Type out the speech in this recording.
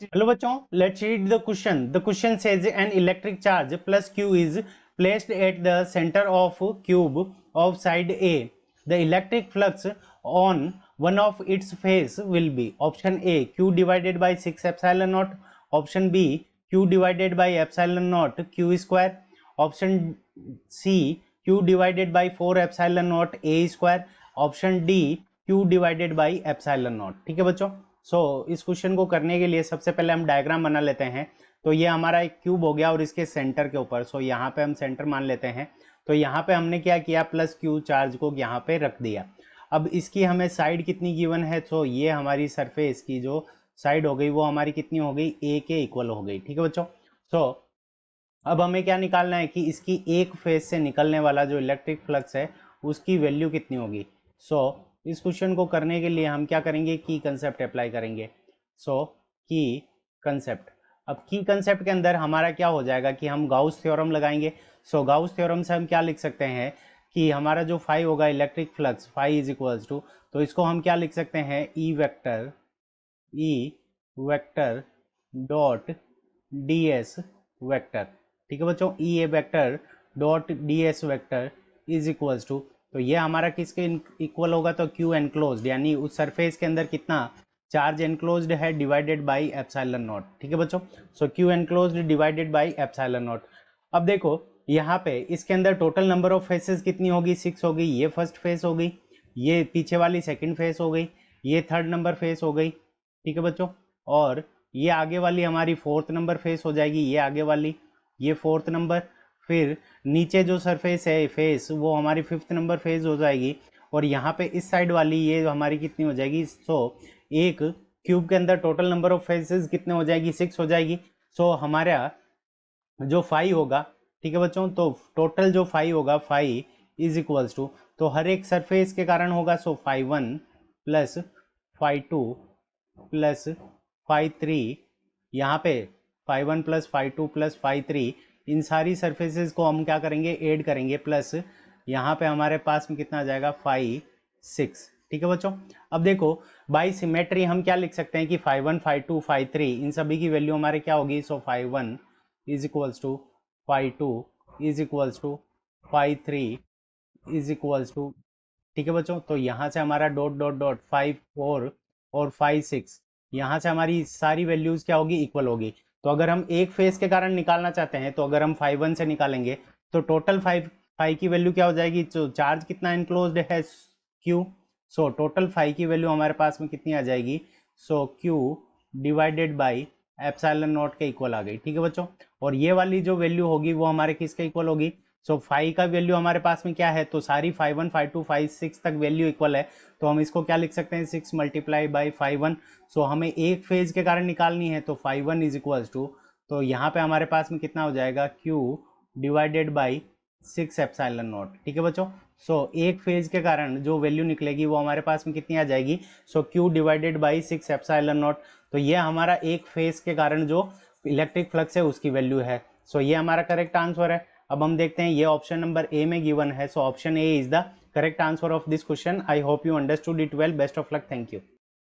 Hello बच्चों, let's read the question. The question says an electric charge plus Q is placed at the center of cube of side A. The electric flux on one of its face will be option A Q divided by 6 epsilon naught, option B Q divided by epsilon naught Q square, option C Q divided by 4 epsilon naught A square, option D Q divided by epsilon naught. ठीक है बच्चों, इस question को करने के लिए सबसे पहले हम डायग्राम बना लेते हैं। तो ये हमारा एक क्यूब हो गया और इसके सेंटर के ऊपर यहाँ पे हम सेंटर मान लेते हैं। तो यहाँ पे हमने क्या किया, प्लस क्यू चार्ज को यहाँ पे रख दिया। अब इसकी हमें साइड कितनी गिवन है, तो ये हमारी सरफेस की जो साइड हो गई वो हमारी कितनी हो गई, ए के इक्वल हो गई। ठीक है बच्चों, अब हमें क्या निकालना है कि इसकी एक फेस से निकलने वाला जो इलेक्ट्रिक फ्लक्स है उसकी वैल्यू कितनी होगी। इस क्वेश्चन को करने के लिए हम क्या करेंगे, की कंसेप्ट अप्लाई करेंगे। की कंसेप्ट, अब की कंसेप्ट के अंदर हमारा क्या हो जाएगा कि हम गाउस थ्योरम लगाएंगे। गाउस थ्योरम से हम क्या लिख सकते हैं कि हमारा जो फाई होगा electric flux, phi is equals to, तो इसको हम क्या लिख सकते हैं, E vector dot D S vector. ठीक है बच्चों, E A vector dot D S vector is equals to, तो ये हमारा किसके इक्वल होगा, तो क्यू एनक्लोज्ड, यानी उस सरफेस के अंदर कितना चार्ज एनक्लोज्ड है डिवाइडेड बाय एप्सिलॉन नॉट। ठीक है बच्चों, Q enclosed divided by epsilon not. अब देखो यहाँ पे इसके अंदर टोटल नंबर ऑफ फेसेस कितनी होगी, 6 होगी। ये फर्स्ट फेस हो गई, ये पीछे वाली सेकंड फेस हो गई, ये थर्ड नंबर फेस हो गई। ठीक है बच्चों, और ये आगे वाली हमारी फोर्थ नंबर फेस हो जाएगी, ये आगे वाली, ये फोर्थ नंबर। फिर नीचे जो सरफेस है फेस वो हमारी फिफ्थ नंबर फेस हो जाएगी, और यहाँ पे इस साइड वाली ये हमारी कितनी हो जाएगी। एक क्यूब के अंदर टोटल नंबर ऑफ फेसेस कितने हो जाएगी, 6 हो जाएगी। हमारा जो फाई होगा, ठीक है बच्चों, तो टोटल जो फाई होगा, फाई इज इक्वल्स टू, तो हर एक सरफेस के कारण होगा, phi 1 plus phi 2 plus phi 3, यहाँ पे phi 1 plus phi 2 plus phi 3, इन सारी सरफेसेस को हम क्या करेंगे, ऐड करेंगे, प्लस यहाँ पे हमारे पास में कितना आ जाएगा, फाई 6। ठीक है बच्चों, अब देखो बाई सिमेट्री हम क्या लिख सकते हैं कि फाई 1 फाई 2 फाई 3 इन सभी की वैल्यू हमारे क्या होगी। Phi 1 is equals to phi 2 is equals to phi 3 is equals to, ठीक है बच्चों, तो यहाँ से हमारा डॉट डॉट डॉट 5 4 और 5 6, यहाँ से हमारी सारी वैल्यूज क्या होगी, इक्वल होगी। तो अगर हम एक फेस के कारण निकालना चाहते हैं, तो अगर हम 5 1 से निकालेंगे तो टोटल 5 की वैल्यू क्या हो जाएगी, तो चार्ज कितना इनक्लोज्ड है, क्यू। टोटल 5 की वैल्यू हमारे पास में कितनी आ जाएगी, Q divided by epsilon not के इक्वल आ गई। ठीक है बच्चों, और ये वाली जो वैल्यू होगी वो हमारे किसके इक्वल होगी, फाइव का वैल्यू हमारे पास में क्या है, तो सारी 5 1 5 2 5 6 तक वैल्यू इक्वल है, तो हम इसको क्या लिख सकते हैं, 6 मल्टीप्लाई बाई 5 1। हमें एक फेज के कारण निकालनी है, तो 5 1 इज इक्वल्स टू, तो यहाँ पे हमारे पास में कितना हो जाएगा, Q divided by 6 epsilon not. ठीक है बच्चों, एक फेज के कारण जो वैल्यू निकलेगी वो हमारे पास में कितनी आ जाएगी, Q divided by 6 epsilon not. तो ये हमारा एक फेज के कारण जो इलेक्ट्रिक फ्लक्स है उसकी वैल्यू है। ये हमारा करेक्ट आंसर है। अब हम देखते हैं, ये ऑप्शन नंबर ए में गिवन है, option A is the correct answer of this question. I hope you understood it well. Best of luck, thank you.